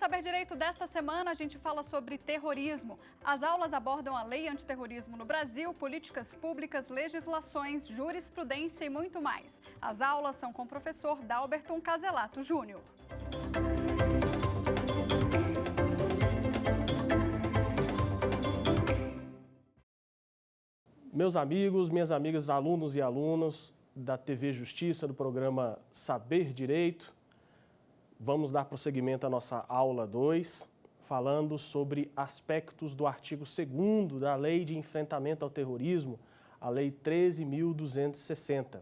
Saber Direito desta semana, a gente fala sobre terrorismo. As aulas abordam a lei antiterrorismo no Brasil, políticas públicas, legislações, jurisprudência e muito mais. As aulas são com o professor Dalberton Caselato Júnior. Meus amigos, minhas amigas, alunos e alunas da TV Justiça, do programa Saber Direito, vamos dar prosseguimento à nossa aula 2, falando sobre aspectos do artigo 2º da Lei de Enfrentamento ao Terrorismo, a Lei 13.260.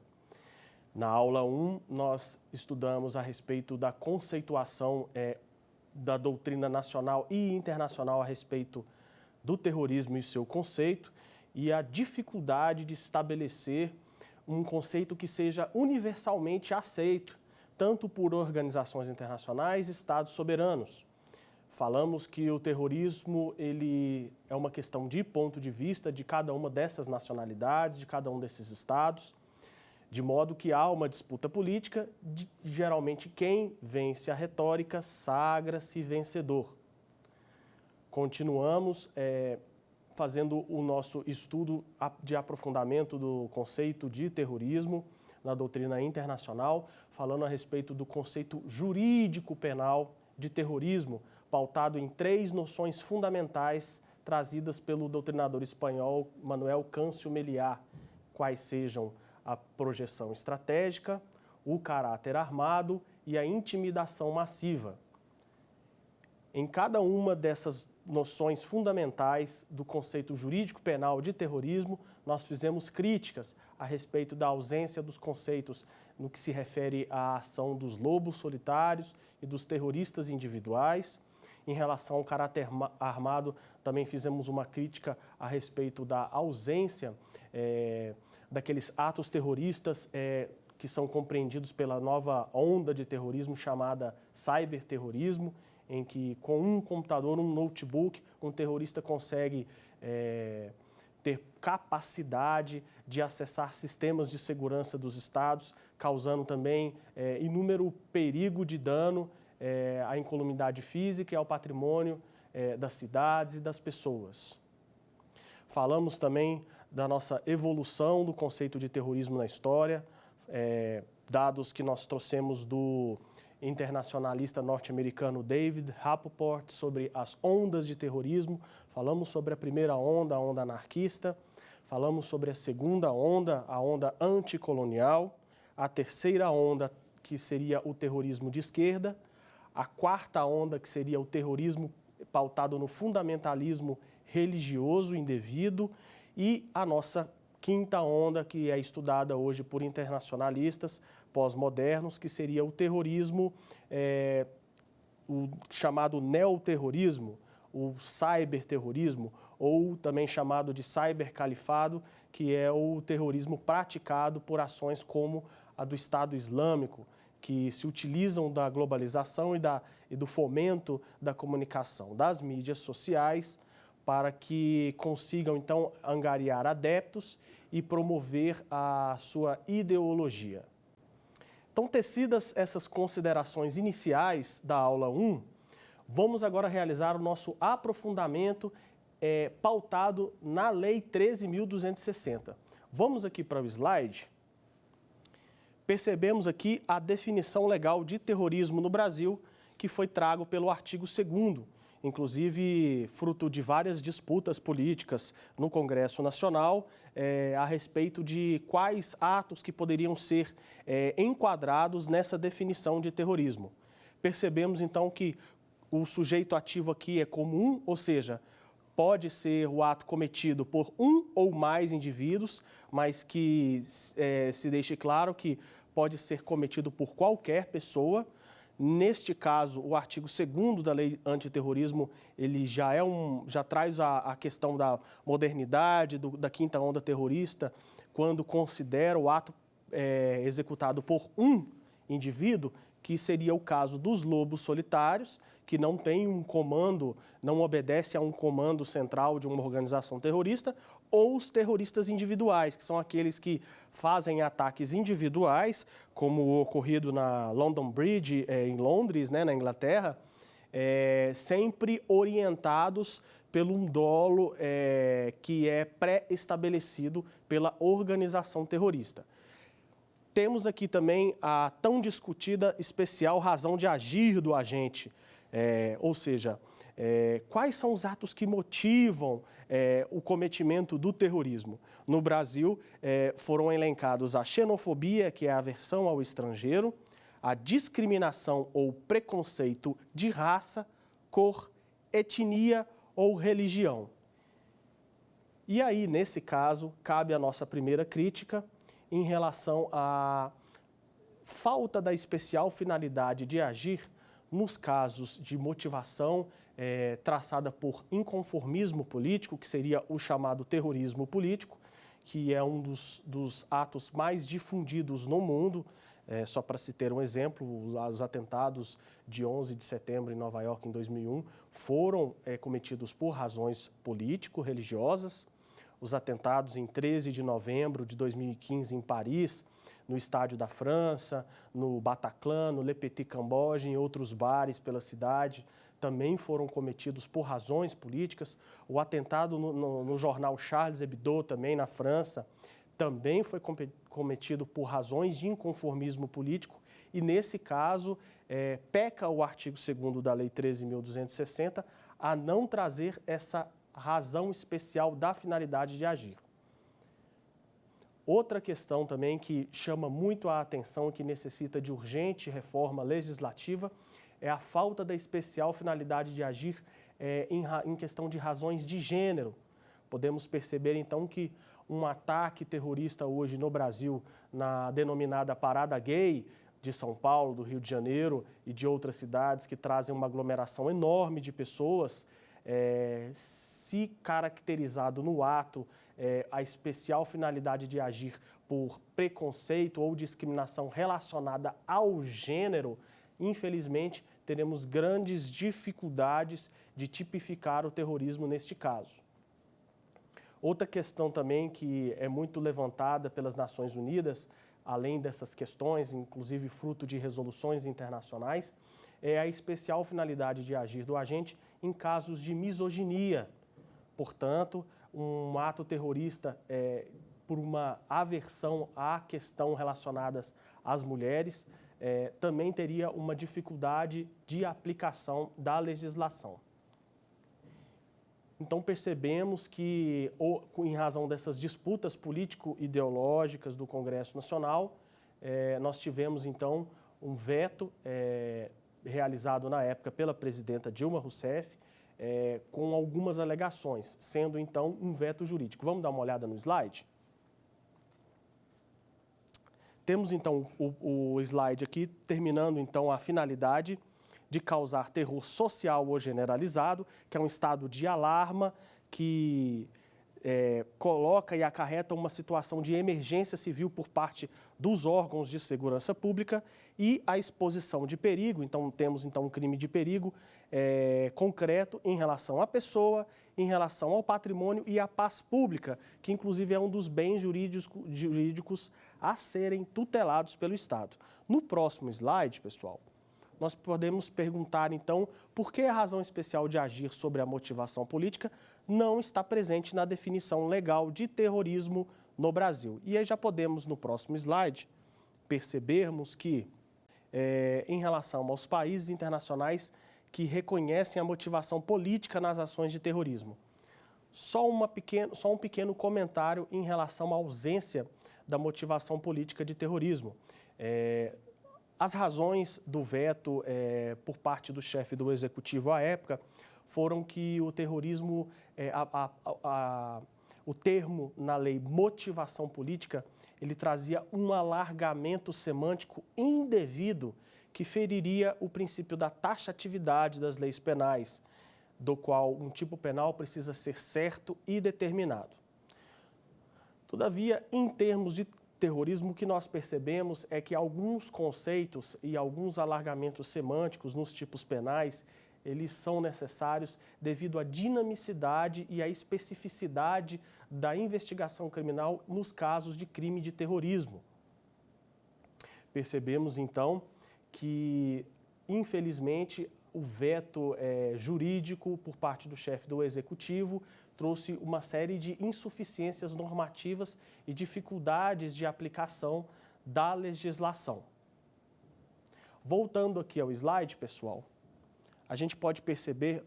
Na aula 1, nós estudamos a respeito da conceituação da doutrina nacional e internacional a respeito do terrorismo e seu conceito, e a dificuldade de estabelecer um conceito que seja universalmente aceito, tanto por organizações internacionais e estados soberanos. Falamos que o terrorismo ele é uma questão de ponto de vista de cada uma dessas nacionalidades, de cada um desses estados, de modo que há uma disputa política, geralmente quem vence a retórica sagra-se vencedor. Continuamos fazendo o nosso estudo de aprofundamento do conceito de terrorismo na doutrina internacional, falando a respeito do conceito jurídico penal de terrorismo, pautado em 3 noções fundamentais trazidas pelo doutrinador espanhol Manuel Câncio Meliá, quais sejam a projeção estratégica, o caráter armado e a intimidação massiva. Em cada uma dessas noções fundamentais do conceito jurídico penal de terrorismo, nós fizemos críticas a respeito da ausência dos conceitos no que se refere à ação dos lobos solitários e dos terroristas individuais. Em relação ao caráter armado, também fizemos uma crítica a respeito da ausência daqueles atos terroristas que são compreendidos pela nova onda de terrorismo chamada cyberterrorismo, em que com um computador, um notebook, um terrorista consegue ter capacidade de acessar sistemas de segurança dos estados, causando também inúmero perigo de dano à incolumidade física e ao patrimônio das cidades e das pessoas. Falamos também da nossa evolução do conceito de terrorismo na história, dados que nós trouxemos do internacionalista norte-americano David Rapoport sobre as ondas de terrorismo. Falamos sobre a primeira onda, a onda anarquista, falamos sobre a segunda onda, a onda anticolonial, a terceira onda, que seria o terrorismo de esquerda, a quarta onda, que seria o terrorismo pautado no fundamentalismo religioso indevido, e a nossa quinta onda, que é estudada hoje por internacionalistas pós-modernos, que seria o terrorismo, o chamado neoterrorismo, o cyberterrorismo, ou também chamado de cybercalifado, que é o terrorismo praticado por ações como a do Estado Islâmico, que se utilizam da globalização e do fomento da comunicação das mídias sociais para que consigam, então, angariar adeptos e promover a sua ideologia. Então, tecidas essas considerações iniciais da aula 1, vamos agora realizar o nosso aprofundamento pautado na Lei 13.260. Vamos aqui para o slide. Percebemos aqui a definição legal de terrorismo no Brasil, que foi trago pelo artigo 2º, inclusive fruto de várias disputas políticas no Congresso Nacional a respeito de quais atos que poderiam ser enquadrados nessa definição de terrorismo. Percebemos então que o sujeito ativo aqui é comum, ou seja, pode ser o ato cometido por um ou mais indivíduos, mas que se deixe claro que pode ser cometido por qualquer pessoa. Neste caso, o artigo 2º da Lei Antiterrorismo, ele já traz a questão da modernidade, da quinta onda terrorista, quando considera o ato executado por um indivíduo, que seria o caso dos lobos solitários, que não tem um comando, não obedece a um comando central de uma organização terrorista, ou os terroristas individuais, que são aqueles que fazem ataques individuais, como o ocorrido na London Bridge, em Londres, né, na Inglaterra, sempre orientados pelo um dolo que é pré-estabelecido pela organização terrorista. Temos aqui também a tão discutida especial razão de agir do agente, ou seja, quais são os atos que motivam o cometimento do terrorismo. No Brasil, foram elencados a xenofobia, que é a aversão ao estrangeiro, a discriminação ou preconceito de raça, cor, etnia ou religião. E aí, nesse caso, cabe a nossa primeira crítica em relação à falta da especial finalidade de agir nos casos de motivação traçada por inconformismo político, que seria o chamado terrorismo político, que é um dos atos mais difundidos no mundo. Só para se ter um exemplo, os atentados de 11 de setembro em Nova York em 2001 foram cometidos por razões político-religiosas. Os atentados em 13 de novembro de 2015 em Paris, no Estádio da França, no Bataclan, no Le Petit Cambodge e em outros bares pela cidade, também foram cometidos por razões políticas. O atentado no jornal Charles Hebdo, também na França, também foi cometido por razões de inconformismo político e, nesse caso, peca o artigo 2º da Lei 13.260 a não trazer essa razão especial da finalidade de agir. Outra questão também que chama muito a atenção e que necessita de urgente reforma legislativa é a falta da especial finalidade de agir em questão de razões de gênero. Podemos perceber, então, que um ataque terrorista hoje no Brasil, na denominada Parada Gay de São Paulo, do Rio de Janeiro e de outras cidades que trazem uma aglomeração enorme de pessoas, se caracterizado no ato a especial finalidade de agir por preconceito ou discriminação relacionada ao gênero, infelizmente, teremos grandes dificuldades de tipificar o terrorismo neste caso. Outra questão também que é muito levantada pelas Nações Unidas, além dessas questões, inclusive fruto de resoluções internacionais, é a especial finalidade de agir do agente em casos de misoginia. Portanto, um ato terrorista por uma aversão à questão relacionadas às mulheres também teria uma dificuldade de aplicação da legislação. Então, percebemos que, em razão dessas disputas político-ideológicas do Congresso Nacional, nós tivemos, então, um veto realizado na época pela presidenta Dilma Rousseff, com algumas alegações, sendo, então, um veto jurídico. Vamos dar uma olhada no slide? Temos, então, o slide aqui, terminando, então, a finalidade de causar terror social ou generalizado, que é um estado de alarma que coloca e acarreta uma situação de emergência civil por parte dos órgãos de segurança pública, e a exposição de perigo. Então, temos um crime de perigo concreto em relação à pessoa, em relação ao patrimônio e à paz pública, que inclusive é um dos bens jurídicos a serem tutelados pelo Estado. No próximo slide, pessoal, nós podemos perguntar, então, por que a razão especial de agir sobre a motivação política não está presente na definição legal de terrorismo no Brasil. E aí já podemos, no próximo slide, percebermos que, em relação aos países internacionais que reconhecem a motivação política nas ações de terrorismo, só um pequeno comentário em relação à ausência da motivação política de terrorismo. As razões do veto por parte do chefe do executivo à época foram que o terrorismo, o termo na lei motivação política, ele trazia um alargamento semântico indevido que feriria o princípio da taxatividade das leis penais, do qual um tipo penal precisa ser certo e determinado. Todavia, em termos de terrorismo, o que nós percebemos é que alguns conceitos e alguns alargamentos semânticos nos tipos penais, eles são necessários devido à dinamicidade e à especificidade da investigação criminal nos casos de crime de terrorismo. Percebemos, então, que, infelizmente, o veto jurídico por parte do chefe do Executivo trouxe uma série de insuficiências normativas e dificuldades de aplicação da legislação. Voltando aqui ao slide, pessoal, a gente pode perceber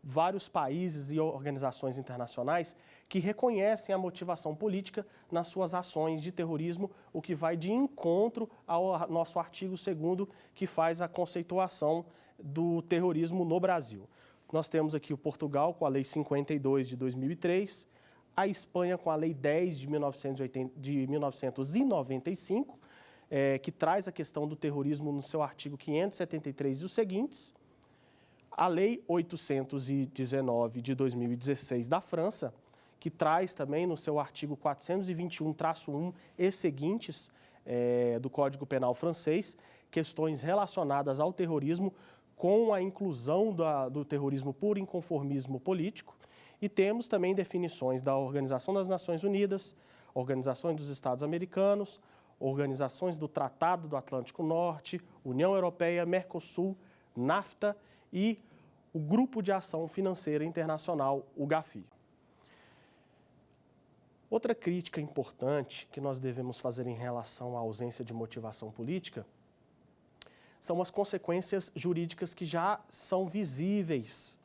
vários países e organizações internacionais que reconhecem a motivação política nas suas ações de terrorismo, o que vai de encontro ao nosso artigo 2º, que faz a conceituação do terrorismo no Brasil. Nós temos aqui o Portugal com a Lei 52 de 2003, a Espanha com a Lei 10 de 1995, que traz a questão do terrorismo no seu artigo 573 e os seguintes, a Lei 819 de 2016 da França, que traz também no seu artigo 421-1 e seguintes do Código Penal francês, questões relacionadas ao terrorismo, com a inclusão do terrorismo por inconformismo político, e temos também definições da Organização das Nações Unidas, Organizações dos Estados Americanos, organizações do Tratado do Atlântico Norte, União Europeia, Mercosul, NAFTA e o Grupo de Ação Financeira Internacional, o GAFI. Outra crítica importante que nós devemos fazer em relação à ausência de motivação política são as consequências jurídicas que já são visíveis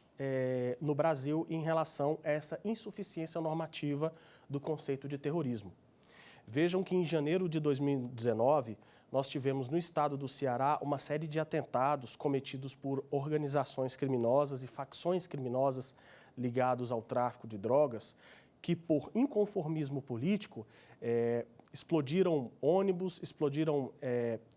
no Brasil em relação a essa insuficiência normativa do conceito de terrorismo. Vejam que em janeiro de 2019, nós tivemos no estado do Ceará uma série de atentados cometidos por organizações criminosas e facções criminosas ligados ao tráfico de drogas, que por inconformismo político explodiram ônibus, explodiram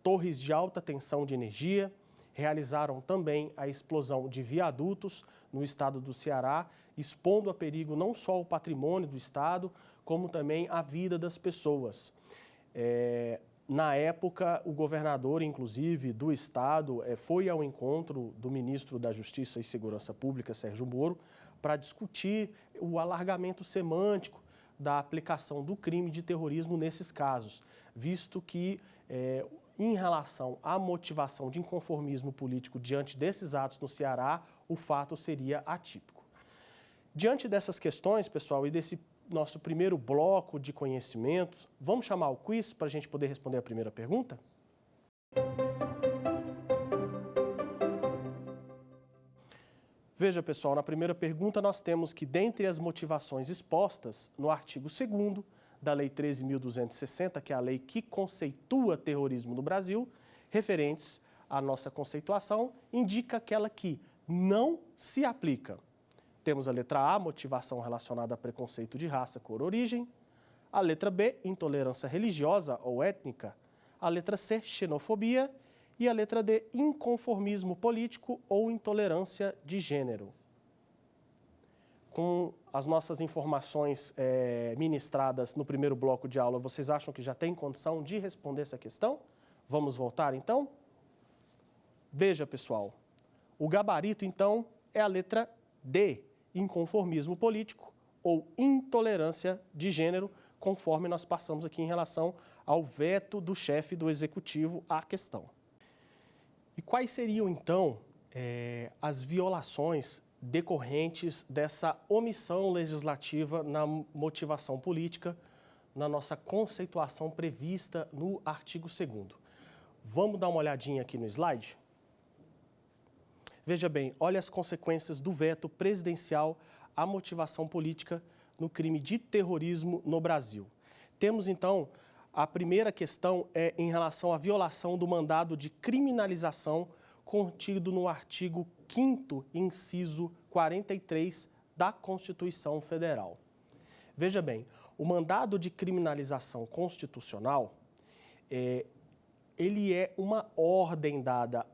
torres de alta tensão de energia, realizaram também a explosão de viadutos no estado do Ceará, expondo a perigo não só o patrimônio do estado, como também a vida das pessoas. Na época, o governador, inclusive, do estado, foi ao encontro do ministro da Justiça e Segurança Pública, Sérgio Moro, para discutir o alargamento semântico da aplicação do crime de terrorismo nesses casos, visto que, em relação à motivação de inconformismo político diante desses atos no Ceará, o fato seria atípico. Diante dessas questões, pessoal, e desse nosso primeiro bloco de conhecimentos, vamos chamar o quiz para a gente poder responder a primeira pergunta? Veja, pessoal, na primeira pergunta nós temos que, dentre as motivações expostas no artigo 2º da Lei 13.260, que é a lei que conceitua terrorismo no Brasil, referentes à nossa conceituação, indica aquela que não se aplica. Temos a letra A, motivação relacionada a preconceito de raça, cor, origem. A letra B, intolerância religiosa ou étnica. A letra C, xenofobia. E a letra D, inconformismo político ou intolerância de gênero. Com as nossas informações ministradas no primeiro bloco de aula, vocês acham que já tem condição de responder essa questão? Vamos voltar, então? Veja, pessoal, o gabarito, então, é a letra D, inconformismo político ou intolerância de gênero, conforme nós passamos aqui em relação ao veto do chefe do Executivo à questão. E quais seriam, então, as violações decorrentes dessa omissão legislativa na motivação política, na nossa conceituação prevista no artigo 2º? Vamos dar uma olhadinha aqui no slide? Veja bem, olha as consequências do veto presidencial à motivação política no crime de terrorismo no Brasil. Temos, então, a primeira questão em relação à violação do mandado de criminalização contido no artigo 5º, inciso 43 da Constituição Federal. Veja bem, o mandado de criminalização constitucional, ele é uma ordem dada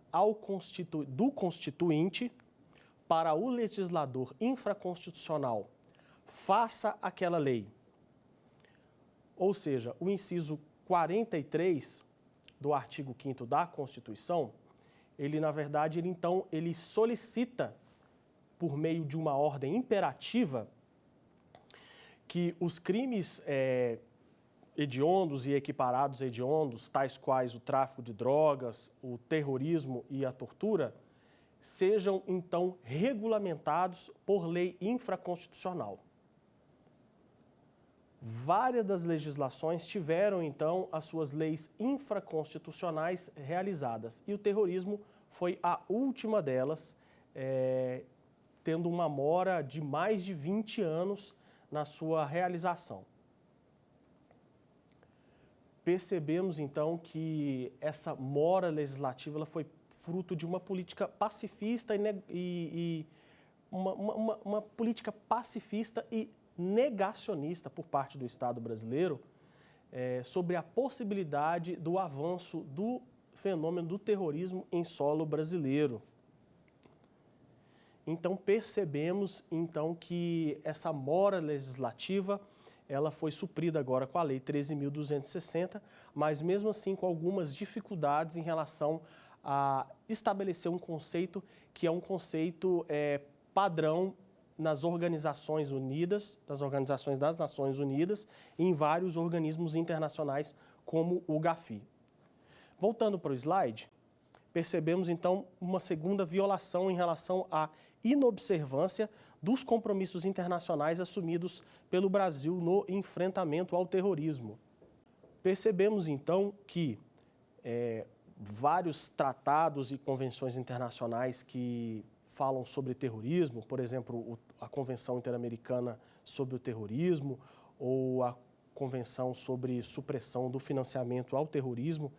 do Constituinte para o legislador infraconstitucional faça aquela lei. Ou seja, o inciso 43 do artigo 5º da Constituição, ele, na verdade, ele solicita, por meio de uma ordem imperativa, que os crimes hediondos e equiparados a hediondos, tais quais o tráfico de drogas, o terrorismo e a tortura, sejam, então, regulamentados por lei infraconstitucional. Várias das legislações tiveram, então, as suas leis infraconstitucionais realizadas. E o terrorismo foi a última delas, tendo uma mora de mais de 20 anos na sua realização. Percebemos, então, que essa mora legislativa ela foi fruto de uma política pacifista uma política pacifista e negacionista por parte do Estado brasileiro sobre a possibilidade do avanço do fenômeno do terrorismo em solo brasileiro. Então percebemos então que essa mora legislativa ela foi suprida agora com a Lei 13.260, mas mesmo assim com algumas dificuldades em relação a estabelecer um conceito que é um conceito padrão nas Organizações Unidas, nas organizações das Nações Unidas e em vários organismos internacionais como o GAFI. Voltando para o slide, percebemos então uma segunda violação em relação à inobservância dos compromissos internacionais assumidos pelo Brasil no enfrentamento ao terrorismo. Percebemos então que vários tratados e convenções internacionais que falam sobre terrorismo, por exemplo, a Convenção Interamericana sobre o Terrorismo ou a Convenção sobre Supressão do Financiamento ao Terrorismo,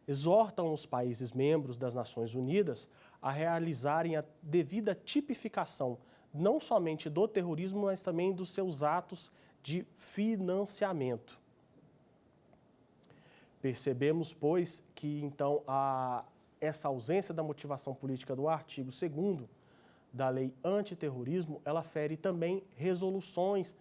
exortam os países membros das Nações Unidas a realizarem a devida tipificação, não somente do terrorismo, mas também dos seus atos de financiamento. Percebemos, pois, que então essa ausência da motivação política do artigo 2º da Lei Antiterrorismo, ela fere também resoluções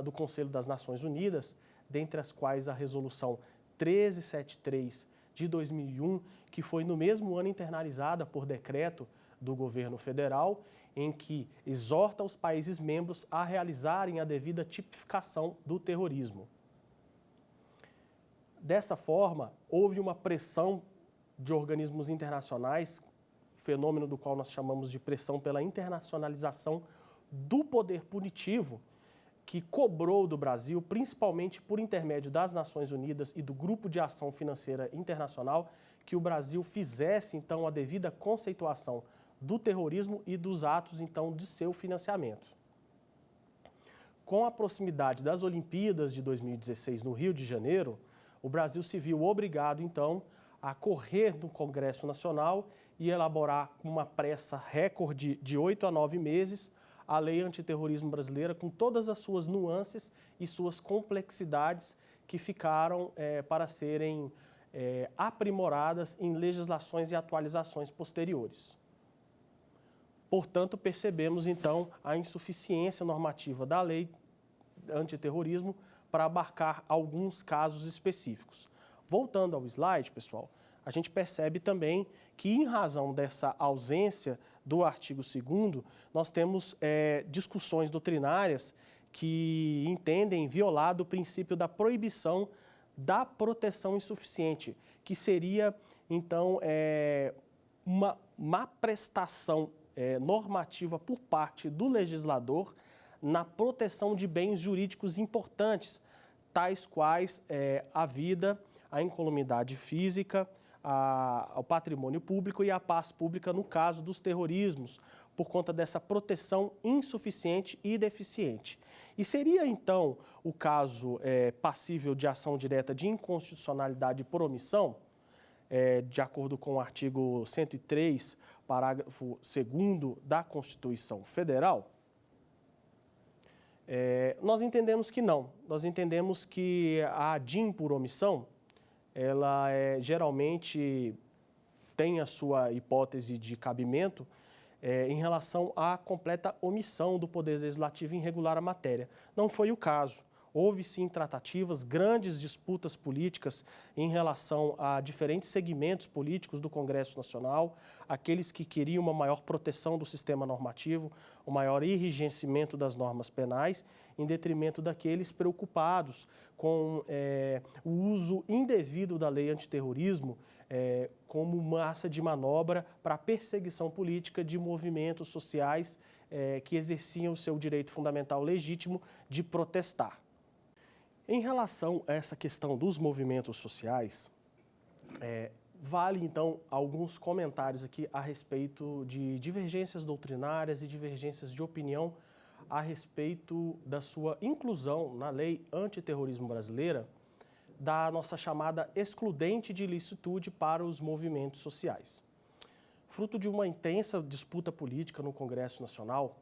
do Conselho das Nações Unidas, dentre as quais a Resolução 1373 de 2001, que foi no mesmo ano internalizada por decreto do governo federal, em que exorta os países membros a realizarem a devida tipificação do terrorismo. Dessa forma, houve uma pressão de organismos internacionais, fenômeno do qual nós chamamos de pressão pela internacionalização do poder punitivo, que cobrou do Brasil, principalmente por intermédio das Nações Unidas e do Grupo de Ação Financeira Internacional, que o Brasil fizesse, então, a devida conceituação do terrorismo e dos atos, então, de seu financiamento. Com a proximidade das Olimpíadas de 2016 no Rio de Janeiro, o Brasil se viu obrigado, então, a correr no Congresso Nacional e elaborar com uma pressa recorde de 8 a 9 meses a Lei Antiterrorismo Brasileira, com todas as suas nuances e suas complexidades que ficaram para serem aprimoradas em legislações e atualizações posteriores. Portanto, percebemos, então, a insuficiência normativa da Lei Antiterrorismo para abarcar alguns casos específicos. Voltando ao slide, pessoal, a gente percebe também que, em razão dessa ausência do artigo 2º, nós temos discussões doutrinárias que entendem violado o princípio da proibição da proteção insuficiente, que seria, então, uma má prestação normativa por parte do legislador na proteção de bens jurídicos importantes, tais quais a vida, a incolumidade física, ao patrimônio público e à paz pública no caso dos terrorismos, por conta dessa proteção insuficiente e deficiente. E seria, então, o caso passível de ação direta de inconstitucionalidade por omissão, de acordo com o artigo 103, parágrafo 2º da Constituição Federal? Nós entendemos que não. Nós entendemos que a ADIM por omissão, ela geralmente tem a sua hipótese de cabimento em relação à completa omissão do Poder Legislativo em regular a matéria. Não foi o caso. Houve, sim, tratativas, grandes disputas políticas em relação a diferentes segmentos políticos do Congresso Nacional, aqueles que queriam uma maior proteção do sistema normativo, um maior enrijecimento das normas penais, em detrimento daqueles preocupados com o uso indevido da lei antiterrorismo como massa de manobra para a perseguição política de movimentos sociais que exerciam o seu direito fundamental legítimo de protestar. Em relação a essa questão dos movimentos sociais, vale então alguns comentários aqui a respeito de divergências doutrinárias e divergências de opinião a respeito da sua inclusão na lei antiterrorismo brasileira, da nossa chamada excludente de ilicitude para os movimentos sociais. Fruto de uma intensa disputa política no Congresso Nacional,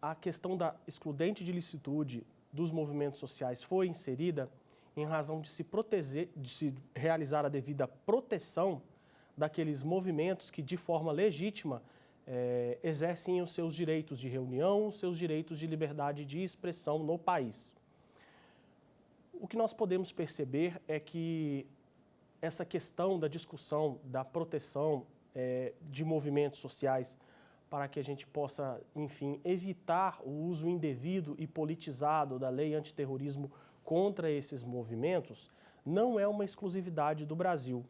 a questão da excludente de ilicitude dos movimentos sociais foi inserida em razão de se proteger, de se realizar a devida proteção daqueles movimentos que, de forma legítima, exercem os seus direitos de reunião, os seus direitos de liberdade de expressão no país. O que nós podemos perceber é que essa questão da discussão da proteção de movimentos sociais para que a gente possa, enfim, evitar o uso indevido e politizado da lei antiterrorismo contra esses movimentos, não é uma exclusividade do Brasil.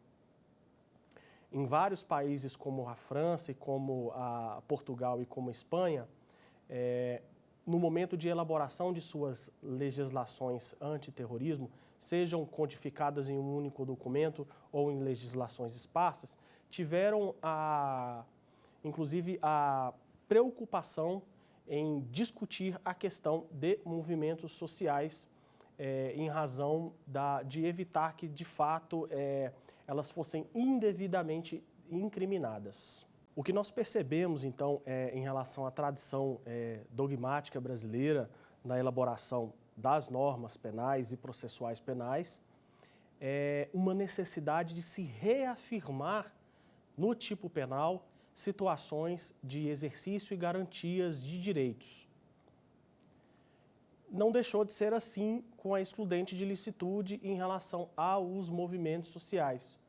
Em vários países como a França, e como a Portugal e como a Espanha, no momento de elaboração de suas legislações antiterrorismo, sejam codificadas em um único documento ou em legislações esparsas, tiveram inclusive a preocupação em discutir a questão de movimentos sociais em razão de evitar que, de fato, elas fossem indevidamente incriminadas. O que nós percebemos, então, em relação à tradição dogmática brasileira na elaboração das normas penais e processuais penais, é uma necessidade de se reafirmar no tipo penal situações de exercício e garantias de direitos. Não deixou de ser assim com a excludente de ilicitude em relação aos movimentos sociais,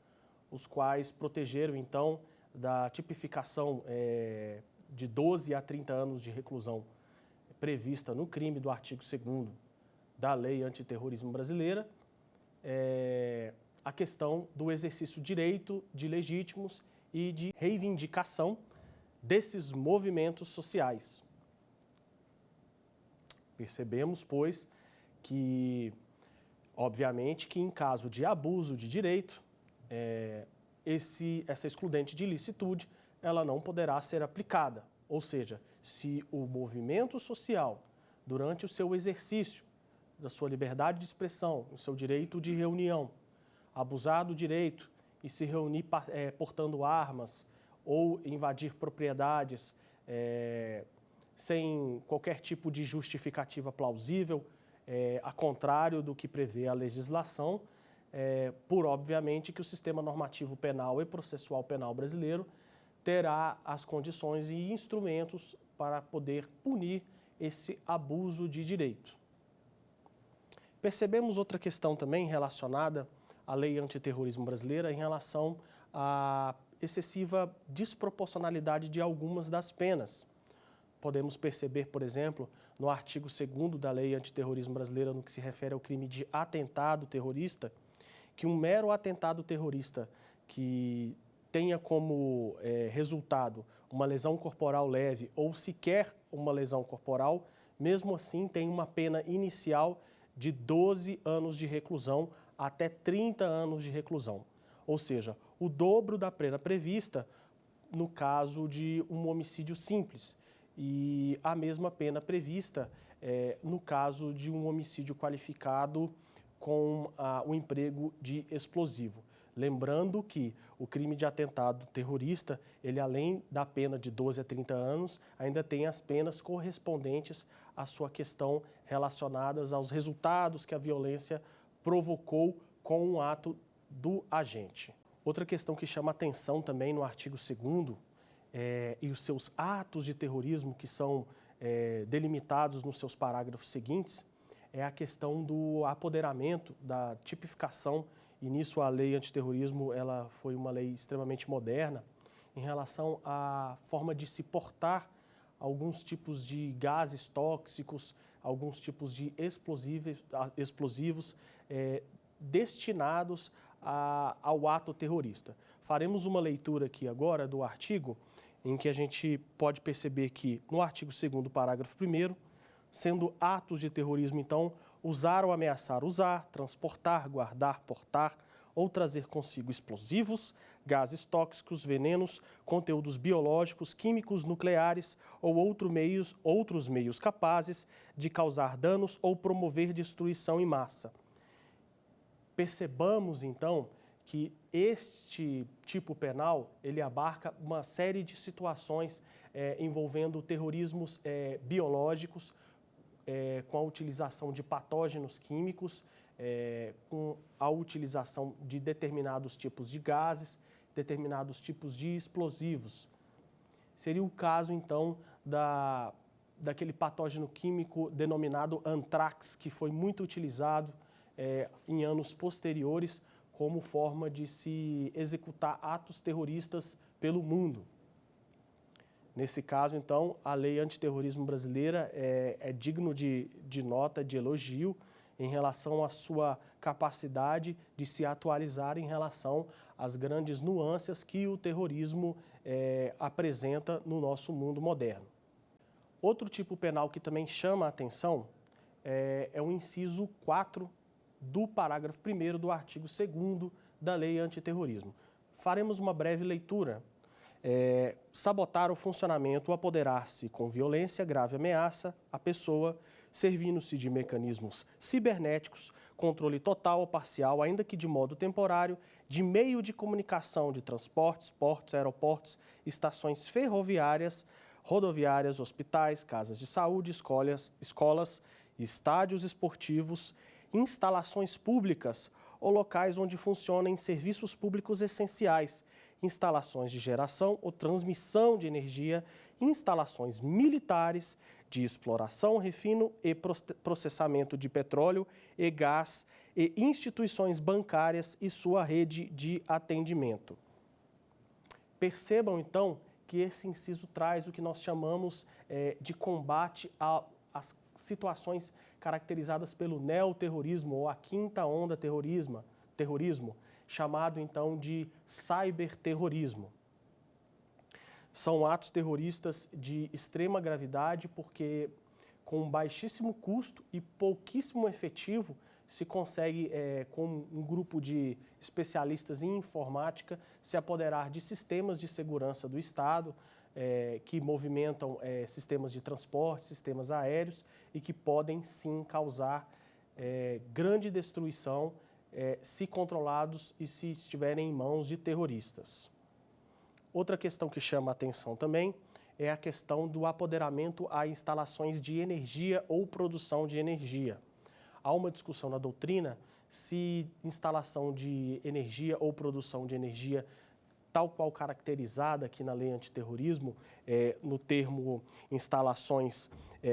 os quais protegeram, então, da tipificação de 12 a 30 anos de reclusão prevista no crime do artigo 2º da Lei Antiterrorismo Brasileira, a questão do exercício direito de legítimos e de reivindicação desses movimentos sociais. Percebemos, pois, que, obviamente, que em caso de abuso de direito, essa excludente de ilicitude, ela não poderá ser aplicada. Ou seja, se o movimento social, durante o seu exercício da sua liberdade de expressão, o seu direito de reunião, abusar do direito e se reunir portando armas ou invadir propriedades sem qualquer tipo de justificativa plausível, a contrário do que prevê a legislação, por obviamente que o sistema normativo penal e processual penal brasileiro terá as condições e instrumentos para poder punir esse abuso de direito. Percebemos outra questão também relacionada à lei antiterrorismo brasileira em relação à excessiva desproporcionalidade de algumas das penas. Podemos perceber, por exemplo, no artigo 2º da lei antiterrorismo brasileira, no que se refere ao crime de atentado terrorista, que um mero atentado terrorista que tenha como resultado uma lesão corporal leve ou sequer uma lesão corporal, mesmo assim tem uma pena inicial de 12 anos de reclusão até 30 anos de reclusão. Ou seja, o dobro da pena prevista no caso de um homicídio simples e a mesma pena prevista no caso de um homicídio qualificado com o emprego de explosivo. Lembrando que o crime de atentado terrorista, ele além da pena de 12 a 30 anos, ainda tem as penas correspondentes à sua questão relacionadas aos resultados que a violência provocou com o ato do agente. Outra questão que chama atenção também no artigo 2º e os seus atos de terrorismo que são delimitados nos seus parágrafos seguintes, é a questão do apoderamento, da tipificação, e nisso a lei antiterrorismo ela foi uma lei extremamente moderna em relação à forma de se portar alguns tipos de gases tóxicos, alguns tipos de explosivos destinados ao ato terrorista. Faremos uma leitura aqui agora do artigo, em que a gente pode perceber que, no artigo 2º, parágrafo 1º, sendo atos de terrorismo, então, usar ou ameaçar usar, transportar, guardar, portar ou trazer consigo explosivos, gases tóxicos, venenos, conteúdos biológicos, químicos, nucleares ou outros meios capazes de causar danos ou promover destruição em massa. Percebamos, então, que este tipo penal, ele abarca uma série de situações envolvendo terrorismos biológicos, com a utilização de patógenos químicos, com a utilização de determinados tipos de gases, determinados tipos de explosivos. Seria o caso, então, daquele patógeno químico denominado antrax, que foi muito utilizado em anos posteriores como forma de se executar atos terroristas pelo mundo. Nesse caso, então, a lei antiterrorismo brasileira é digno de nota, de elogio, em relação à sua capacidade de se atualizar em relação às grandes nuances que o terrorismo apresenta no nosso mundo moderno. Outro tipo penal que também chama a atenção é o inciso 4 do parágrafo 1º do artigo 2º da lei antiterrorismo. Faremos uma breve leitura. Sabotar o funcionamento ou apoderar-se com violência, grave ameaça à pessoa, servindo-se de mecanismos cibernéticos, controle total ou parcial, ainda que de modo temporário, de meio de comunicação de transportes, portos, aeroportos, estações ferroviárias, rodoviárias, hospitais, casas de saúde, escolas, estádios esportivos, instalações públicas ou locais onde funcionem serviços públicos essenciais, instalações de geração ou transmissão de energia, instalações militares de exploração, refino e processamento de petróleo e gás e instituições bancárias e sua rede de atendimento. Percebam, então, que esse inciso traz o que nós chamamos de combate às situações caracterizadas pelo neoterrorismo ou a quinta onda terrorismo, chamado então de cyberterrorismo. São atos terroristas de extrema gravidade porque, com baixíssimo custo e pouquíssimo efetivo, se consegue, com um grupo de especialistas em informática, se apoderar de sistemas de segurança do Estado, que movimentam sistemas de transporte, sistemas aéreos e que podem, sim, causar grande destruição se controlados e se estiverem em mãos de terroristas. Outra questão que chama a atenção também é a questão do apoderamento a instalações de energia ou produção de energia. Há uma discussão na doutrina se instalação de energia ou produção de energia, tal qual caracterizada aqui na lei antiterrorismo, no termo instalações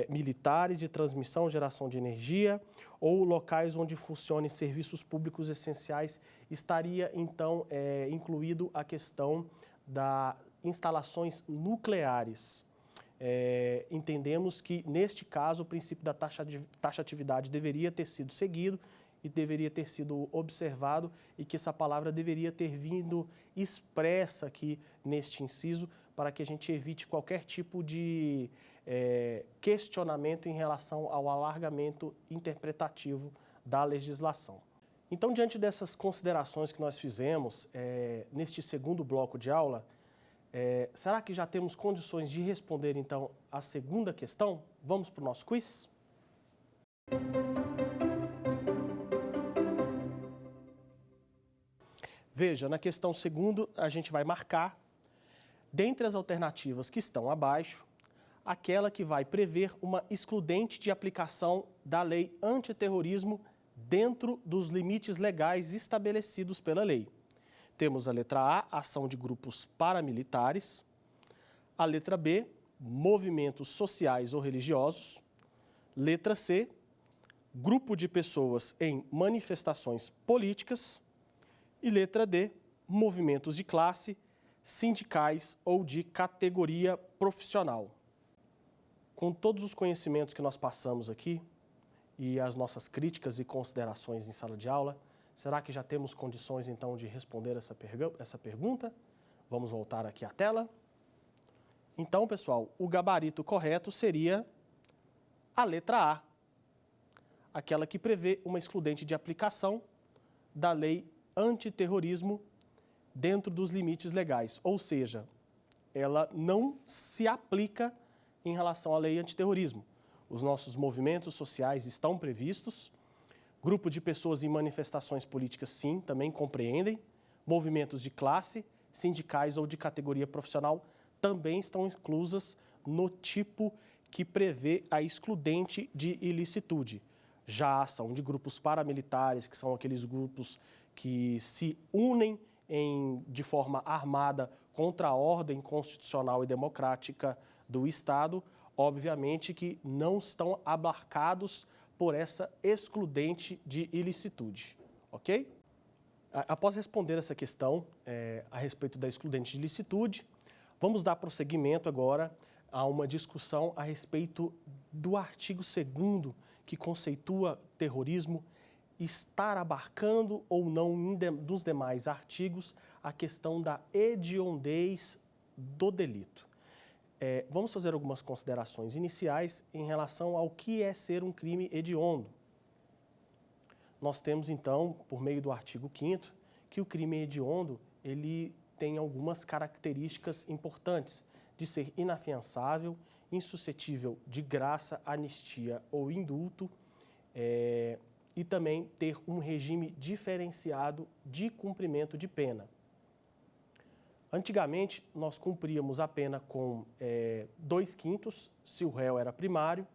militares de transmissão e geração de energia ou locais onde funcionem serviços públicos essenciais, estaria então incluído a questão das instalações nucleares. Entendemos que, neste caso, o princípio da taxatividade deveria ter sido seguido e deveria ter sido observado e que essa palavra deveria ter vindo expressa aqui neste inciso para que a gente evite qualquer tipo de questionamento em relação ao alargamento interpretativo da legislação. Então, diante dessas considerações que nós fizemos neste segundo bloco de aula, será que já temos condições de responder, então, a segunda questão? Vamos para o nosso quiz? Veja, na questão 2ª, a gente vai marcar, dentre as alternativas que estão abaixo, aquela que vai prever uma excludente de aplicação da lei antiterrorismo dentro dos limites legais estabelecidos pela lei. Temos a letra A, ação de grupos paramilitares, a letra B, movimentos sociais ou religiosos, letra C, grupo de pessoas em manifestações políticas e letra D, movimentos de classe, sindicais ou de categoria profissional. Com todos os conhecimentos que nós passamos aqui e as nossas críticas e considerações em sala de aula, Será que já temos condições, então, de responder essa pergunta? Vamos voltar aqui à tela. Então, pessoal, o gabarito correto seria a letra A, aquela que prevê uma excludente de aplicação da lei antiterrorismo dentro dos limites legais, ou seja, ela não se aplica em relação à lei antiterrorismo. Os nossos movimentos sociais estão previstos, grupo de pessoas em manifestações políticas, sim, também compreendem, movimentos de classe, sindicais ou de categoria profissional também estão inclusas no tipo que prevê a excludente de ilicitude. Já a ação de grupos paramilitares, que são aqueles grupos que se unem de forma armada contra a ordem constitucional e democrática do Estado, obviamente que não estão abarcados por essa excludente de ilicitude, ok? Após responder essa questão a respeito da excludente de ilicitude, vamos dar prosseguimento agora a uma discussão a respeito do artigo 2º, que conceitua terrorismo, estar abarcando ou não dos demais artigos a questão da hediondez do delito. Vamos fazer algumas considerações iniciais em relação ao que é ser um crime hediondo. Nós temos, então, por meio do artigo 5º, que o crime hediondo ele tem algumas características importantes de ser inafiançável, insuscetível de graça, anistia ou indulto, e também ter um regime diferenciado de cumprimento de pena. Antigamente, nós cumpríamos a pena com 2/5 se o réu era primário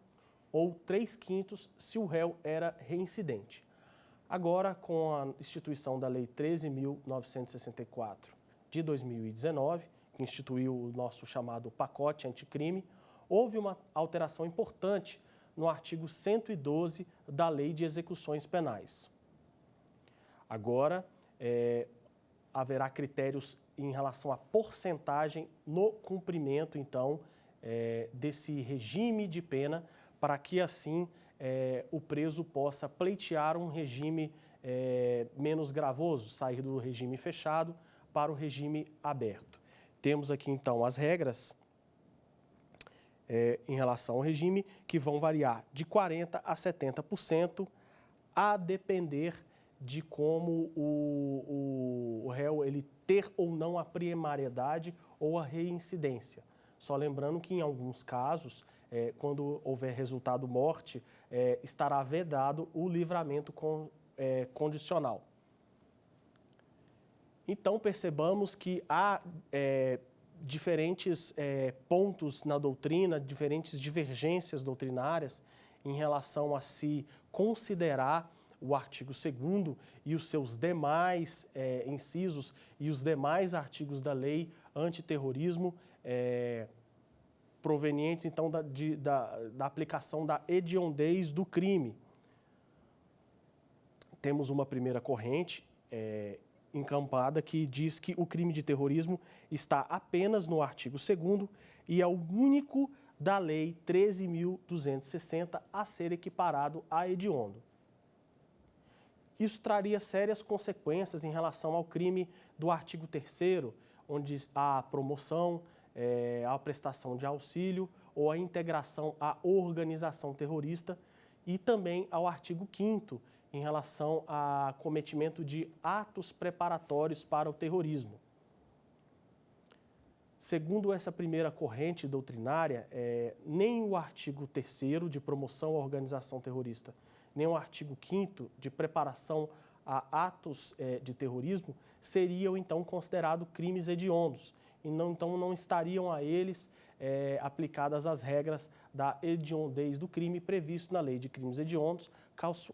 ou 3/5 se o réu era reincidente. Agora, com a instituição da Lei 13.964 de 2019, que instituiu o nosso chamado pacote anticrime, houve uma alteração importante no artigo 112 da Lei de Execuções Penais. Agora, haverá critérios em relação à porcentagem no cumprimento, então, desse regime de pena, para que, assim, o preso possa pleitear um regime menos gravoso, sair do regime fechado para o regime aberto. Temos aqui, então, as regras em relação ao regime, que vão variar de 40% a 70%, a depender de como o réu ele ter ou não a primariedade ou a reincidência. Só lembrando que, em alguns casos, quando houver resultado morte, estará vedado o livramento condicional. Então, percebamos que há diferentes pontos na doutrina, diferentes divergências doutrinárias em relação a se considerar o artigo 2º e os seus demais incisos e os demais artigos da lei antiterrorismo provenientes, então, da aplicação da hediondez do crime. Temos uma primeira corrente encampada que diz que o crime de terrorismo está apenas no artigo 2º e é o único da Lei 13.260 a ser equiparado a hediondo. Isso traria sérias consequências em relação ao crime do artigo 3º, onde há a promoção, a prestação de auxílio ou a integração à organização terrorista, e também ao artigo 5º, em relação a cometimento de atos preparatórios para o terrorismo. Segundo essa primeira corrente doutrinária, nem o artigo 3º de promoção à organização terrorista, nem o artigo 5º de preparação a atos de terrorismo seriam, então, considerados crimes hediondos, e então não estariam a eles aplicadas as regras da hediondez do crime previsto na Lei de Crimes Hediondos,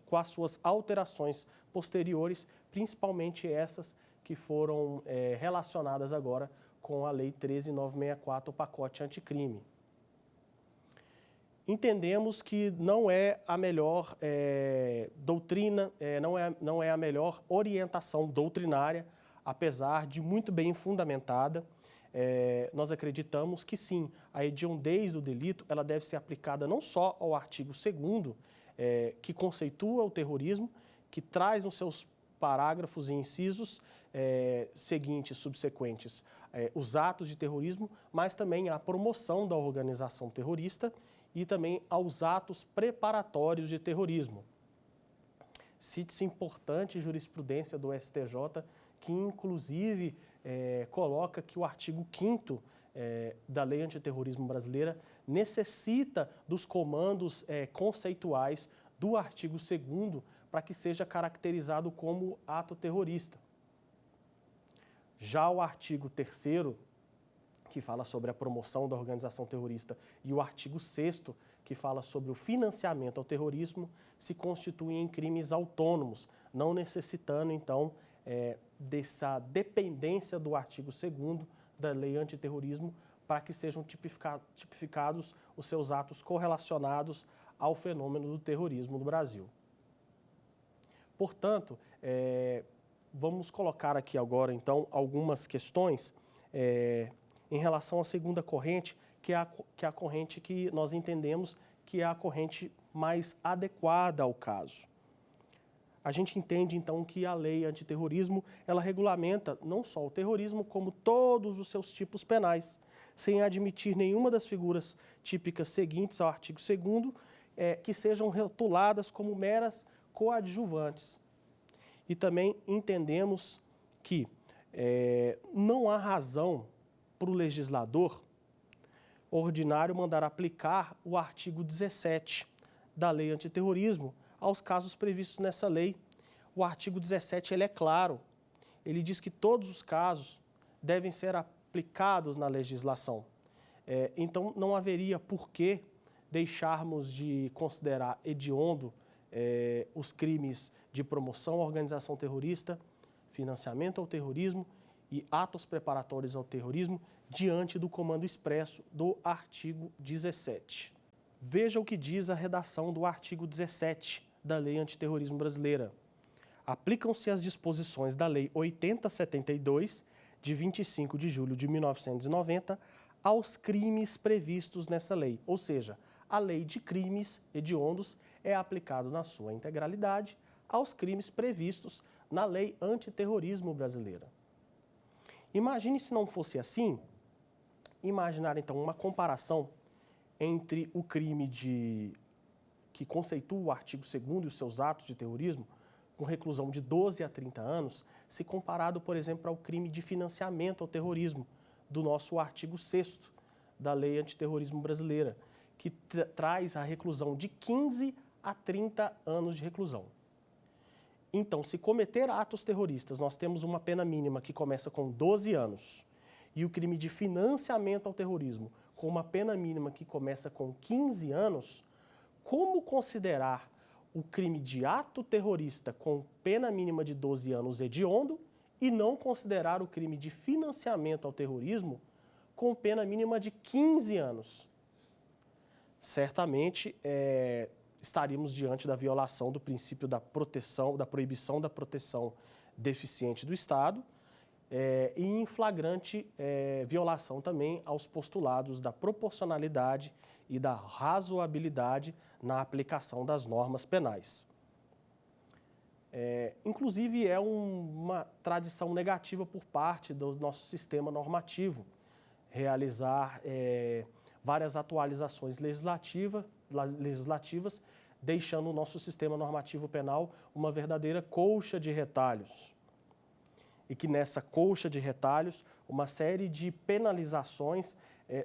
com as suas alterações posteriores, principalmente essas que foram relacionadas agora com a Lei 13.964, o pacote anticrime. Entendemos que não é a melhor doutrina, não é a melhor orientação doutrinária, apesar de muito bem fundamentada. Nós acreditamos que sim, a hediondez do delito ela deve ser aplicada não só ao artigo 2º, que conceitua o terrorismo, que traz nos seus parágrafos e incisos seguintes, subsequentes, os atos de terrorismo, mas também a promoção da organização terrorista e também aos atos preparatórios de terrorismo. Cite-se importante jurisprudência do STJ, que inclusive coloca que o artigo 5º da Lei Antiterrorismo Brasileira necessita dos comandos conceituais do artigo 2º para que seja caracterizado como ato terrorista. Já o artigo 3º, que fala sobre a promoção da organização terrorista, e o artigo 6º, que fala sobre o financiamento ao terrorismo, se constituem em crimes autônomos, não necessitando, então, dessa dependência do artigo 2º da Lei Antiterrorismo para que sejam tipificados os seus atos correlacionados ao fenômeno do terrorismo no Brasil. Portanto, vamos colocar aqui agora, então, algumas questões em relação à segunda corrente, que é a corrente que nós entendemos que é a corrente mais adequada ao caso. A gente entende, então, que a lei antiterrorismo, ela regulamenta não só o terrorismo, como todos os seus tipos penais, sem admitir nenhuma das figuras típicas seguintes ao artigo 2º, que sejam rotuladas como meras coadjuvantes. E também entendemos que não há razão para o legislador ordinário mandar aplicar o artigo 17 da Lei Antiterrorismo aos casos previstos nessa lei. O artigo 17 ele é claro, ele diz que todos os casos devem ser aplicados na legislação. Então, não haveria por que deixarmos de considerar hediondo os crimes de promoção à organização terrorista, financiamento ao terrorismo e atos preparatórios ao terrorismo diante do comando expresso do artigo 17. Veja o que diz a redação do artigo 17 da Lei Antiterrorismo Brasileira. Aplicam-se as disposições da Lei 8072, de 25 de julho de 1990, aos crimes previstos nessa lei. Ou seja, a lei de crimes hediondos é aplicada na sua integralidade aos crimes previstos na Lei Antiterrorismo Brasileira. Imagine se não fosse assim, imaginar então uma comparação entre o crime que conceitua o artigo 2º e os seus atos de terrorismo, com reclusão de 12 a 30 anos, se comparado, por exemplo, ao crime de financiamento ao terrorismo, do nosso artigo 6º da Lei Antiterrorismo Brasileira, que traz a reclusão de 15 a 30 anos de reclusão. Então, se cometer atos terroristas, nós temos uma pena mínima que começa com 12 anos, e o crime de financiamento ao terrorismo, com uma pena mínima que começa com 15 anos, como considerar o crime de ato terrorista com pena mínima de 12 anos hediondo e não considerar o crime de financiamento ao terrorismo com pena mínima de 15 anos? Certamente estaríamos diante da violação do princípio da proteção, da proibição da proteção deficiente do Estado e em flagrante violação também aos postulados da proporcionalidade e da razoabilidade na aplicação das normas penais. Inclusive, é uma tradição negativa por parte do nosso sistema normativo realizar várias atualizações legislativas, deixando o nosso sistema normativo penal uma verdadeira colcha de retalhos. E que nessa colcha de retalhos, uma série de penalizações,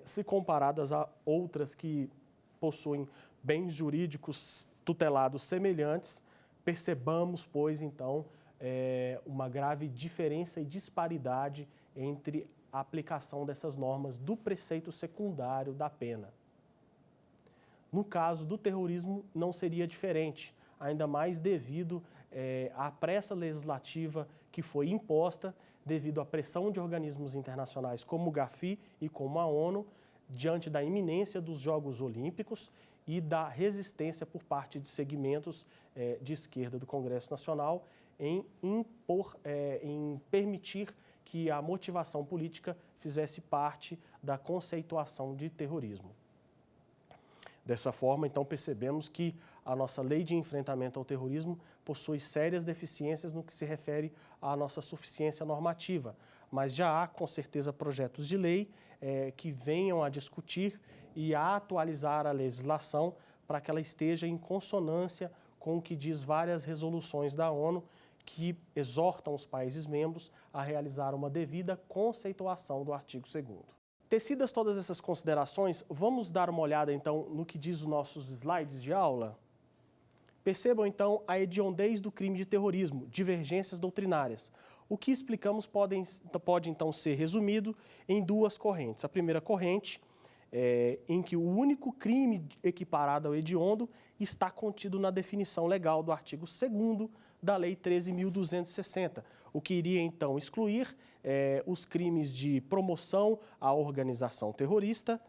se comparadas a outras que possuem bens jurídicos tutelados semelhantes, percebamos, pois, então, uma grave diferença e disparidade entre a aplicação dessas normas do preceito secundário da pena. No caso do terrorismo, não seria diferente, ainda mais devido à pressa legislativa que foi imposta devido à pressão de organismos internacionais como o GAFI e como a ONU, diante da iminência dos Jogos Olímpicos e da resistência por parte de segmentos de esquerda do Congresso Nacional em permitir que a motivação política fizesse parte da conceituação de terrorismo. Dessa forma, então, percebemos que a nossa lei de enfrentamento ao terrorismo possui sérias deficiências no que se refere à nossa suficiência normativa, mas já há, com certeza, projetos de lei que venham a discutir e a atualizar a legislação para que ela esteja em consonância com o que diz várias resoluções da ONU que exortam os países membros a realizar uma devida conceituação do artigo 2º. Tecidas todas essas considerações, vamos dar uma olhada então no que diz os nossos slides de aula? Percebam então a hediondez do crime de terrorismo, divergências doutrinárias. O que explicamos pode então ser resumido em duas correntes. A primeira corrente em que o único crime equiparado ao hediondo está contido na definição legal do artigo 2º da Lei 13.260, o que iria então excluir os crimes de promoção à organização terrorista,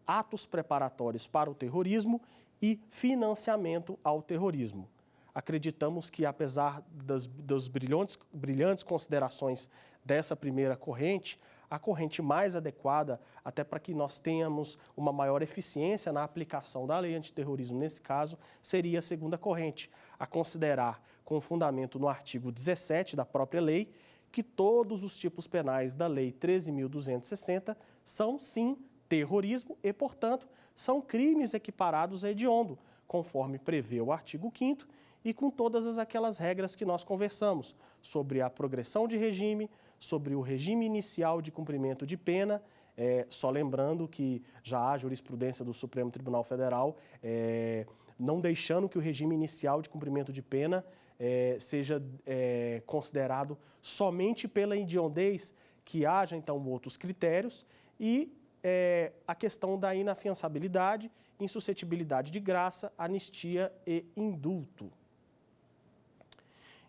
atos preparatórios para o terrorismo e financiamento ao terrorismo. Acreditamos que, apesar das brilhantes considerações dessa primeira corrente, a corrente mais adequada, até para que nós tenhamos uma maior eficiência na aplicação da lei antiterrorismo, nesse caso, seria a segunda corrente, a considerar, com fundamento no artigo 17 da própria lei, que todos os tipos penais da Lei 13.260 são, sim, terrorismo e, portanto, são crimes equiparados a hediondo, conforme prevê o artigo 5º e com todas aquelas regras que nós conversamos sobre a progressão de regime, sobre o regime inicial de cumprimento de pena, só lembrando que já há jurisprudência do Supremo Tribunal Federal não deixando que o regime inicial de cumprimento de pena seja considerado somente pela hediondez, que haja então outros critérios e a questão da inafiançabilidade, insuscetibilidade de graça, anistia e indulto.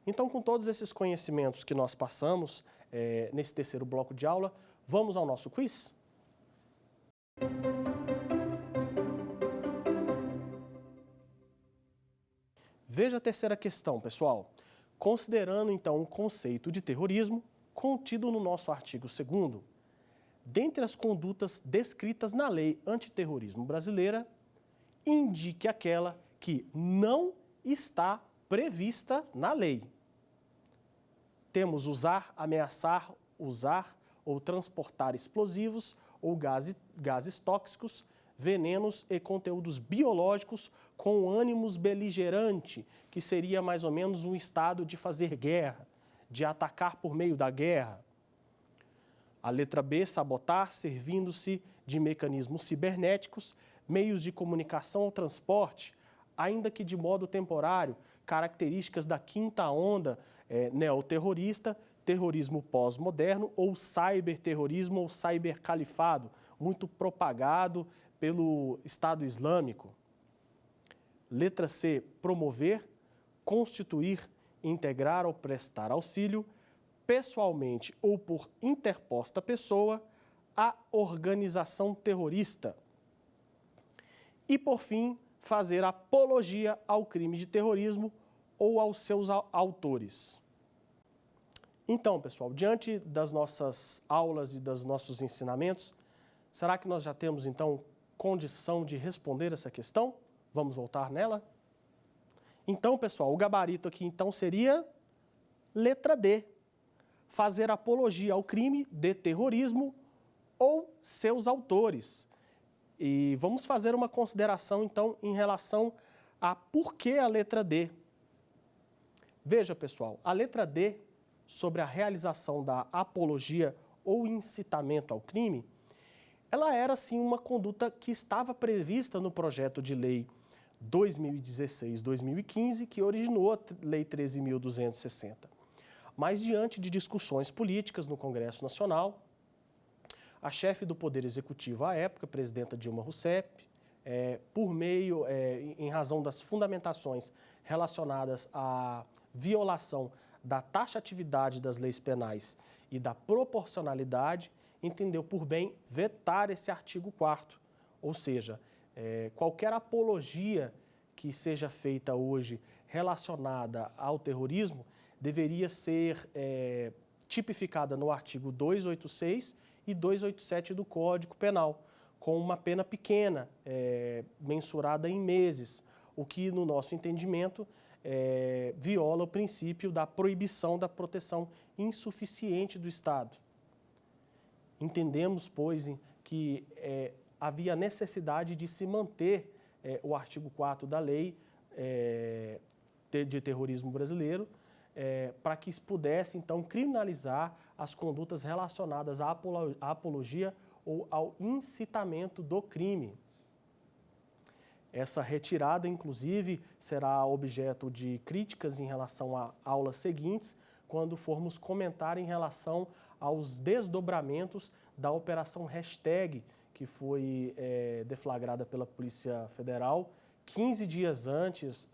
Então, com todos esses conhecimentos que nós passamos nesse terceiro bloco de aula, vamos ao nosso quiz? Veja a terceira questão, pessoal. Considerando, então, o conceito de terrorismo contido no nosso artigo 2º, dentre as condutas descritas na Lei Antiterrorismo Brasileira, indique aquela que não está prevista na lei. Temos usar, ameaçar, usar ou transportar explosivos ou gases tóxicos, venenos e conteúdos biológicos com ânimos beligerante, que seria mais ou menos um estado de fazer guerra, de atacar por meio da guerra. A letra B, sabotar, servindo-se de mecanismos cibernéticos, meios de comunicação ou transporte, ainda que de modo temporário, características da quinta onda neoterrorista, terrorismo pós-moderno ou cyberterrorismo ou cybercalifado, muito propagado pelo Estado Islâmico. Letra C, promover, constituir, integrar ou prestar auxílio, pessoalmente ou por interposta pessoa, à organização terrorista. E, por fim, fazer apologia ao crime de terrorismo ou aos seus autores. Então, pessoal, diante das nossas aulas e dos nossos ensinamentos, será que nós já temos, então, condição de responder essa questão? Vamos voltar nela? Então, pessoal, o gabarito aqui, então, seria letra D. Fazer apologia ao crime de terrorismo ou seus autores. E vamos fazer uma consideração, então, em relação a por que a letra D. Veja, pessoal, a letra D, sobre a realização da apologia ou incitamento ao crime, ela era, sim, uma conduta que estava prevista no projeto de lei 2016-2015, que originou a Lei 13.260. Mas, diante de discussões políticas no Congresso Nacional, a chefe do Poder Executivo à época, a presidenta Dilma Rousseff, em razão das fundamentações relacionadas à violação da taxatividade das leis penais e da proporcionalidade, entendeu por bem vetar esse artigo 4º, ou seja, qualquer apologia que seja feita hoje relacionada ao terrorismo deveria ser tipificada no artigo 286 e 287 do Código Penal, com uma pena pequena, mensurada em meses, o que, no nosso entendimento, viola o princípio da proibição da proteção insuficiente do Estado. Entendemos, pois, que havia necessidade de se manter o artigo 4º da lei de terrorismo brasileiro, para que pudesse, então, criminalizar as condutas relacionadas à apologia ou ao incitamento do crime. Essa retirada, inclusive, será objeto de críticas em relação a aulas seguintes, quando formos comentar em relação aos desdobramentos da Operação Hashtag, que foi deflagrada pela Polícia Federal 15 dias antes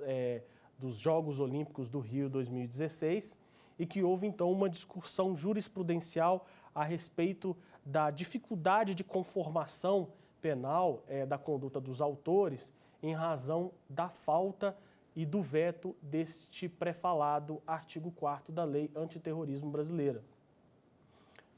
dos Jogos Olímpicos do Rio 2016 e que houve, então, uma discussão jurisprudencial a respeito da dificuldade de conformação penal da conduta dos autores em razão da falta e do veto deste pré-falado artigo 4º da Lei Antiterrorismo Brasileira.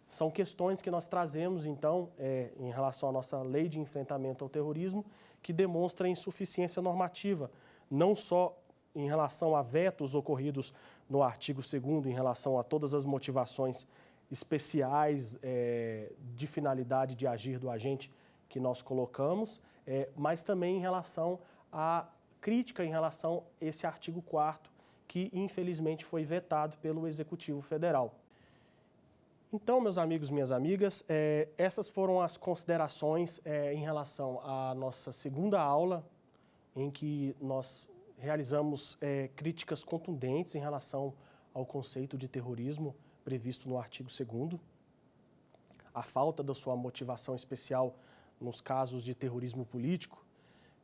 São questões que nós trazemos, então, em relação à nossa Lei de Enfrentamento ao Terrorismo, que demonstra insuficiência normativa, não só em relação a vetos ocorridos no artigo 2º, em relação a todas as motivações especiais de finalidade de agir do agente que nós colocamos, mas também em relação à crítica em relação a esse artigo 4º, que infelizmente foi vetado pelo Executivo Federal. Então, meus amigos, minhas amigas, essas foram as considerações em relação à nossa segunda aula, em que nós realizamos críticas contundentes em relação ao conceito de terrorismo previsto no artigo 2º, a falta da sua motivação especial nos casos de terrorismo político,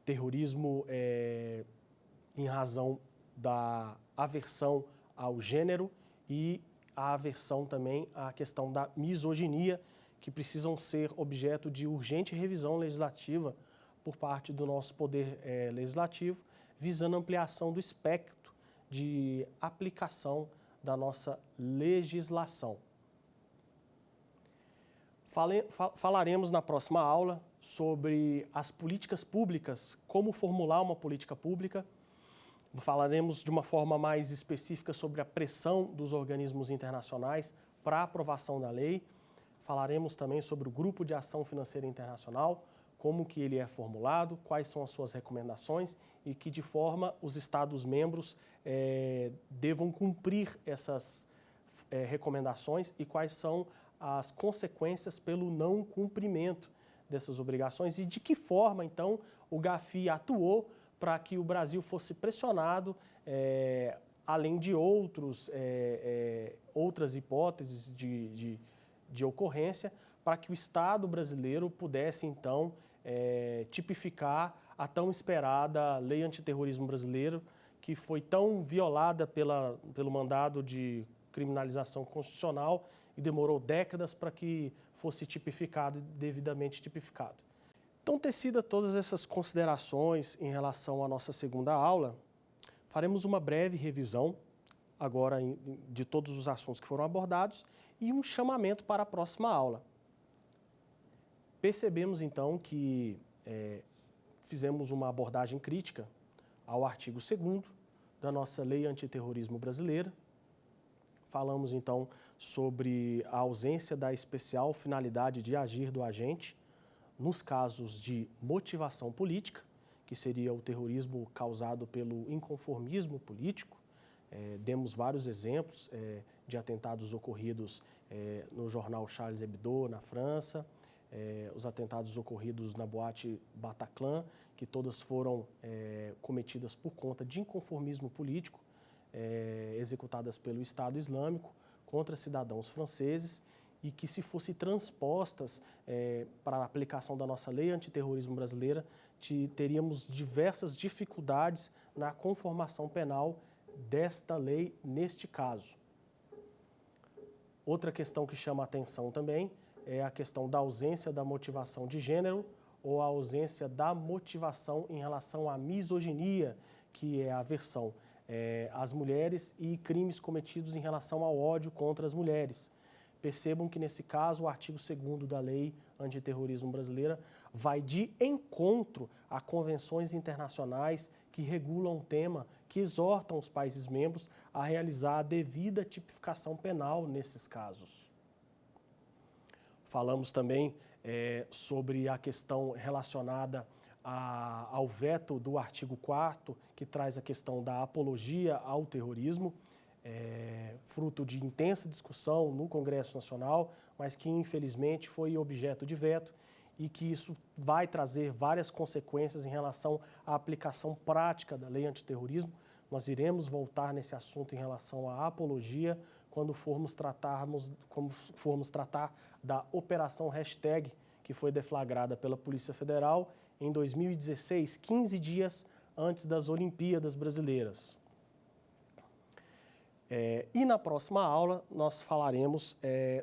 terrorismo em razão da aversão ao gênero e a aversão também à questão da misoginia, que precisam ser objeto de urgente revisão legislativa por parte do nosso poder legislativo, visando ampliação do espectro de aplicação da nossa legislação. Falaremos na próxima aula sobre as políticas públicas, como formular uma política pública. Falaremos de uma forma mais específica sobre a pressão dos organismos internacionais para a aprovação da lei. Falaremos também sobre o Grupo de Ação Financeira Internacional, como que ele é formulado, quais são as suas recomendações e que de forma os Estados-membros devam cumprir essas recomendações e quais são as consequências pelo não cumprimento dessas obrigações e de que forma, então, o GAFI atuou para que o Brasil fosse pressionado, além de outras hipóteses de ocorrência, para que o Estado brasileiro pudesse, então, tipificar a tão esperada Lei Antiterrorismo Brasileiro, que foi tão violada pelo mandado de criminalização constitucional e demorou décadas para que fosse tipificado e devidamente tipificado. Então, tecidas todas essas considerações em relação à nossa segunda aula, faremos uma breve revisão agora de todos os assuntos que foram abordados e um chamamento para a próxima aula. Percebemos, então, que fizemos uma abordagem crítica ao artigo 2º da nossa Lei Antiterrorismo Brasileira. Falamos, então, sobre a ausência da especial finalidade de agir do agente nos casos de motivação política, que seria o terrorismo causado pelo inconformismo político. Demos vários exemplos de atentados ocorridos no jornal Charles Hebdo, na França, os atentados ocorridos na boate Bataclan, que todas foram cometidas por conta de inconformismo político, executadas pelo Estado Islâmico contra cidadãos franceses e que, se fossem transpostas para a aplicação da nossa Lei Antiterrorismo Brasileira, teríamos diversas dificuldades na conformação penal desta lei neste caso. Outra questão que chama a atenção também é a questão da ausência da motivação de gênero ou a ausência da motivação em relação à misoginia, que é a aversão às mulheres e crimes cometidos em relação ao ódio contra as mulheres. Percebam que, nesse caso, o artigo 2º da Lei Antiterrorismo Brasileira vai de encontro a convenções internacionais que regulam o tema, que exortam os países membros a realizar a devida tipificação penal nesses casos. Falamos também sobre a questão relacionada ao veto do artigo 4º, que traz a questão da apologia ao terrorismo, fruto de intensa discussão no Congresso Nacional, mas que infelizmente foi objeto de veto e que isso vai trazer várias consequências em relação à aplicação prática da lei antiterrorismo. Nós iremos voltar nesse assunto em relação à apologia quando formos tratar da Operação Hashtag, que foi deflagrada pela Polícia Federal em 2016, 15 dias antes das Olimpíadas Brasileiras. E na próxima aula nós falaremos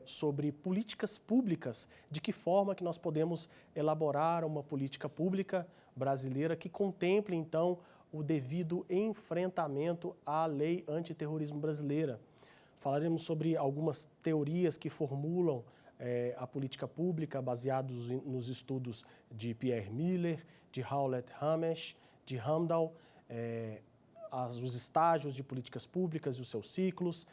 sobre políticas públicas, de que forma que nós podemos elaborar uma política pública brasileira que contemple então o devido enfrentamento à lei antiterrorismo brasileira. Falaremos sobre algumas teorias que formulam a política pública baseados nos estudos de Pierre Miller, de Howlett Hamesh, de Hamdahl, os estágios de políticas públicas e os seus ciclos,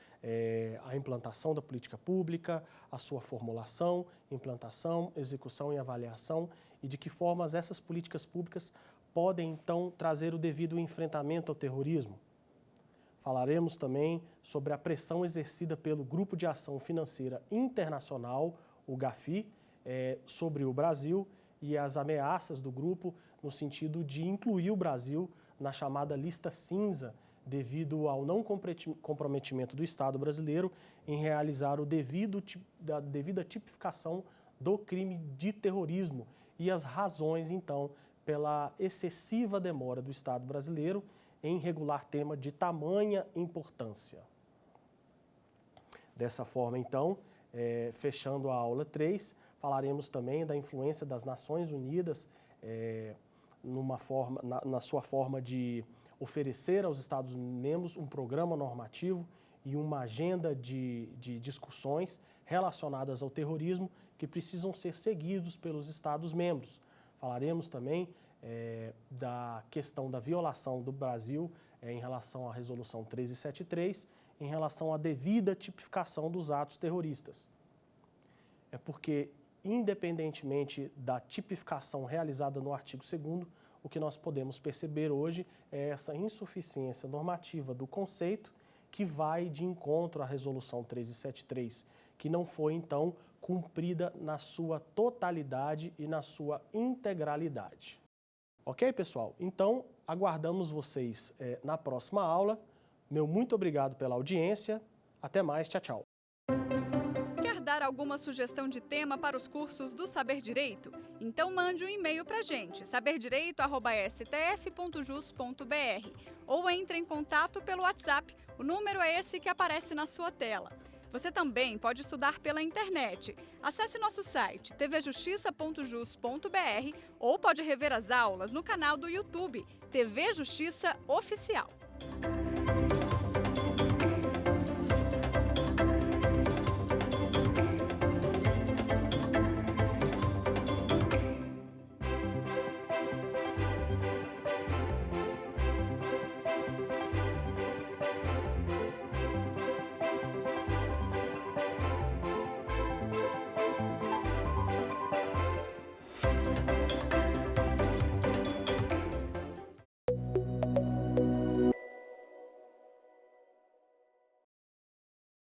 a implantação da política pública, a sua formulação, implantação, execução e avaliação, e de que formas essas políticas públicas podem, então, trazer o devido enfrentamento ao terrorismo. Falaremos também sobre a pressão exercida pelo Grupo de Ação Financeira Internacional, o GAFI, sobre o Brasil e as ameaças do grupo no sentido de incluir o Brasil na chamada lista cinza, devido ao não comprometimento do Estado brasileiro em realizar a devida tipificação do crime de terrorismo e as razões, então, pela excessiva demora do Estado brasileiro em regular tema de tamanha importância. Dessa forma, então, fechando a aula 3, falaremos também da influência das Nações Unidas na sua forma de oferecer aos Estados-membros um programa normativo e uma agenda de discussões relacionadas ao terrorismo que precisam ser seguidos pelos Estados-membros. Falaremos também da questão da violação do Brasil em relação à Resolução 1373, em relação à devida tipificação dos atos terroristas. Porque, independentemente da tipificação realizada no artigo 2º, o que nós podemos perceber hoje é essa insuficiência normativa do conceito que vai de encontro à Resolução 1373, que não foi, então, cumprida na sua totalidade e na sua integralidade. Ok, pessoal? Então, aguardamos vocês na próxima aula. Meu muito obrigado pela audiência. Até mais. Tchau, tchau. Quer dar alguma sugestão de tema para os cursos do Saber Direito? Então mande um e-mail para a gente, saberdireito@stf.jus.br, ou entre em contato pelo WhatsApp. O número é esse que aparece na sua tela. Você também pode estudar pela internet. Acesse nosso site tvjustiça.jus.br ou pode rever as aulas no canal do YouTube TV Justiça Oficial.